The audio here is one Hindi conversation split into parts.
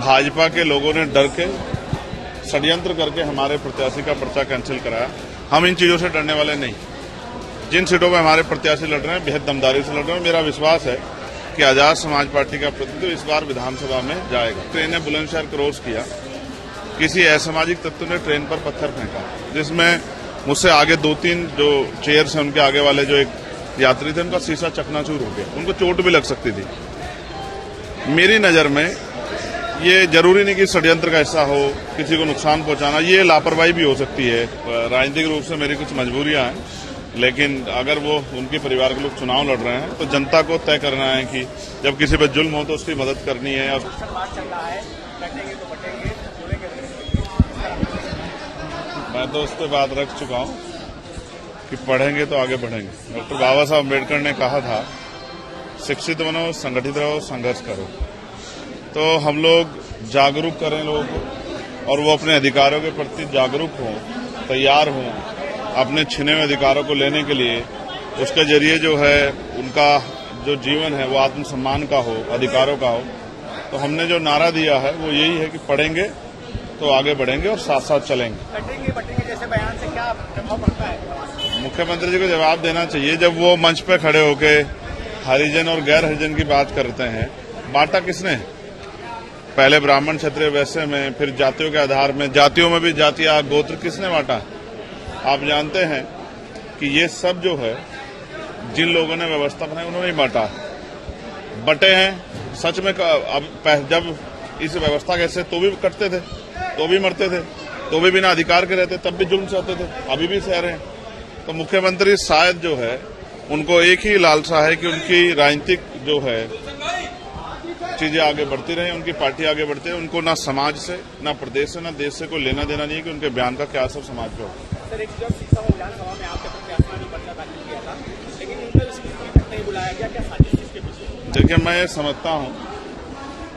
भाजपा के लोगों ने डर के षड्यंत्र करके हमारे प्रत्याशी का पर्चा कैंसिल कराया। हम इन चीजों से डरने वाले नहीं। जिन सीटों पर हमारे प्रत्याशी लड़ रहे हैं बेहद दमदारी से लड़ रहे हैं। मेरा विश्वास है कि आजाद समाज पार्टी का प्रतिनिधित्व इस बार विधानसभा में जाएगा। ट्रेन ने बुलंदशहर क्रॉस किया, किसी असामाजिक तत्व ने ट्रेन पर पत्थर फेंका, जिसमें मुझसे आगे 2-3 जो चेयर्स हैं उनके आगे वाले जो एक यात्री थे उनका शीशा चकनाचूर हो गया, उनको चोट भी लग सकती थी। मेरी नजर में ये जरूरी नहीं कि षड्यंत्र का हिस्सा हो, किसी को नुकसान पहुंचाना, ये लापरवाही भी हो सकती है। राजनीतिक रूप से मेरी कुछ मजबूरियां हैं, लेकिन अगर वो उनके परिवार के लोग चुनाव लड़ रहे हैं तो जनता को तय करना है कि जब किसी पर जुल्म हो तो उसकी मदद करनी है। और मैं तो उस पर बात रख चुका हूं कि पढ़ेंगे तो आगे बढ़ेंगे। डॉक्टर बाबा साहब अम्बेडकर ने कहा था, शिक्षित बनो, संगठित रहो, संघर्ष करो। तो हम लोग जागरूक करें लोगों को और वो अपने अधिकारों के प्रति जागरूक हों, तैयार हों अपने छिने हुए अधिकारों को लेने के लिए। उसके जरिए जो है उनका जो जीवन है वो आत्मसम्मान का हो, अधिकारों का हो। तो हमने जो नारा दिया है वो यही है कि पढ़ेंगे तो आगे बढ़ेंगे और साथ साथ चलेंगे। बटेंगे जैसे बयान से क्या प्रभाव पड़ता है? मुख्यमंत्री जी को जवाब देना चाहिए। जब वो मंच पे खड़े होके हरिजन और गैर हरिजन की बात करते हैं, बांटा किसने? पहले ब्राह्मण, क्षत्रिय, वैश्य में, फिर जातियों के आधार में, जातियों में भी जातियां, गोत्र किसने बांटा? आप जानते हैं कि ये सब जो है जिन लोगों ने व्यवस्था बनाई उन्होंने ही बांटा। बटे हैं सच में। अब जब इस व्यवस्था कैसे तो भी कटते थे, तो भी मरते थे, तो भी बिना अधिकार के रहते, तब भी जुल्म सहते थे, अभी भी सह रहे हैं। तो मुख्यमंत्री शायद जो है उनको एक ही लालसा है कि उनकी राजनीतिक जो है चीजें आगे बढ़ती रहे, उनकी पार्टी आगे बढ़ती रहे। उनको ना समाज से, ना प्रदेश से, ना देश से कोई लेना देना नहीं है कि उनके बयान का क्या असर समाज पर हो। सर, एक जब विधानसभा में आपके प्रत्याशी ने पर्चा दाखिल किया था, लेकिन उनको नहीं बुलाया गया, क्या साजिश इसके पीछे? देखिए, मैं ये समझता हूं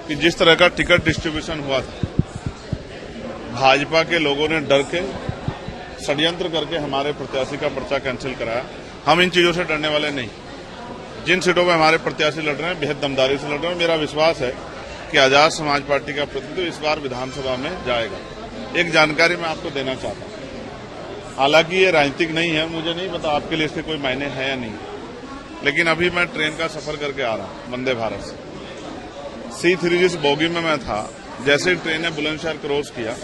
कि जिस तरह का टिकट डिस्ट्रीब्यूशन हुआ था, भाजपा के लोगों ने डर के षड्यंत्र करके हमारे प्रत्याशी का पर्चा कैंसिल कराया। हम इन चीजों से डरने वाले नहीं। जिन सीटों पर हमारे प्रत्याशी लड़ रहे हैं बेहद दमदारी से लड़ रहे हैं। मेरा विश्वास है कि आजाद समाज पार्टी का प्रतिनिधित्व इस बार विधानसभा में जाएगा। एक जानकारी मैं आपको देना चाहता हूं, हालांकि ये राजनीतिक नहीं है, मुझे नहीं पता आपके लिए इसके कोई मायने है या नहीं, लेकिन अभी मैं ट्रेन का सफर करके आ रहा हूं वंदे भारत से। C3 जिस बोगी में मैं था, जैसे ही ट्रेन ने बुलंदशहर क्रॉस किया,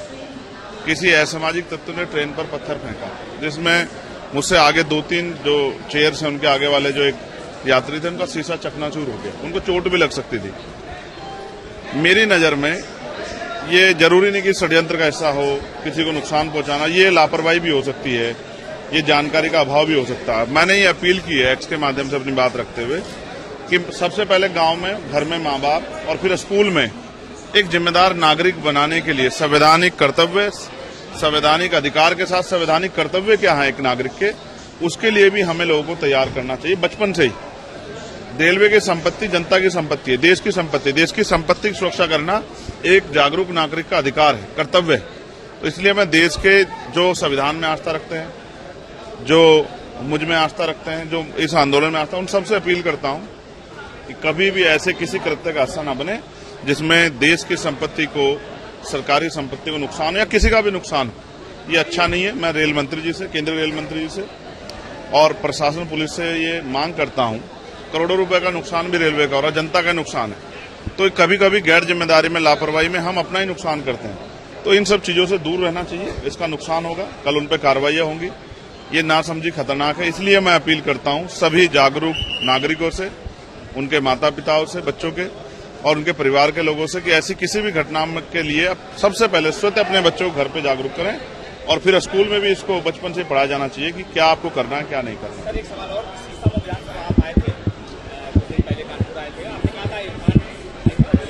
किसी असामाजिक तत्व ने ट्रेन पर पत्थर फेंका, जिसमें मुझसे आगे 2-3 जो चेयर्स हैं उनके आगे वाले जो एक यात्री थे उनका शीशा चकनाचूर हो गया, उनको चोट भी लग सकती थी। मेरी नजर में ये जरूरी नहीं कि षड्यंत्र का हिस्सा हो, किसी को नुकसान पहुंचाना, ये लापरवाही भी हो सकती है, ये जानकारी का अभाव भी हो सकता है। मैंने ये अपील की है एक्स के माध्यम से अपनी बात रखते हुए कि सबसे पहले गांव में, घर में माँ बाप और फिर स्कूल में एक जिम्मेदार नागरिक बनाने के लिए संवैधानिक कर्तव्य, संवैधानिक अधिकार के साथ संवैधानिक कर्तव्य क्या है एक नागरिक के, उसके लिए भी हमें लोगों को तैयार करना चाहिए बचपन से ही। रेलवे की संपत्ति जनता की संपत्ति है, देश की संपत्ति। देश की संपत्ति की सुरक्षा करना एक जागरूक नागरिक का अधिकार है, कर्तव्य है। तो इसलिए मैं देश के जो संविधान में आस्था रखते हैं, जो मुझ में आस्था रखते हैं, जो इस आंदोलन में आस्था, उन सबसे अपील करता हूं कि कभी भी ऐसे किसी कृत्य का हिस्सा न बने जिसमें देश की संपत्ति को, सरकारी संपत्ति को नुकसान हो या किसी का भी नुकसान हो। ये अच्छा नहीं है। मैं रेल मंत्री जी से, केंद्रीय रेल मंत्री जी से और प्रशासन, पुलिस से ये मांग करता हूं। करोड़ों रुपए का नुकसान भी रेलवे का हो रहा है, जनता का नुकसान है। तो कभी कभी गैर जिम्मेदारी में, लापरवाही में हम अपना ही नुकसान करते हैं। तो इन सब चीजों से दूर रहना चाहिए। इसका नुकसान होगा, कल उन पर कार्रवाइयां होंगी। ये नासमझी खतरनाक है। इसलिए मैं अपील करता हूं सभी जागरूक नागरिकों से, उनके माता पिताओं से, बच्चों के और उनके परिवार के लोगों से कि ऐसी किसी भी घटना के लिए सबसे पहले स्वतः अपने बच्चों को घर पे जागरूक करें और फिर स्कूल में भी इसको बचपन से पढ़ाया जाना चाहिए कि क्या आपको करना है, क्या नहीं करना। सर, एक सवाल और, आप आए थे, कुछ दिन पहले कानपुर आए थे, आपने कहा था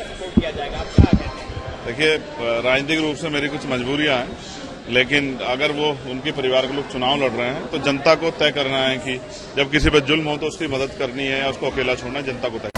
सपोर्ट किया जाएगा, आप क्या कहते हैं? देखिए, राजनीतिक रूप से मेरी कुछ मजबूरियां हैं, लेकिन अगर वो उनके परिवार के लोग चुनाव लड़ रहे हैं तो जनता को तय करना है कि जब किसी पर जुल्म हो तो उसकी मदद करनी है या उसको अकेला छोड़ना है, जनता को तय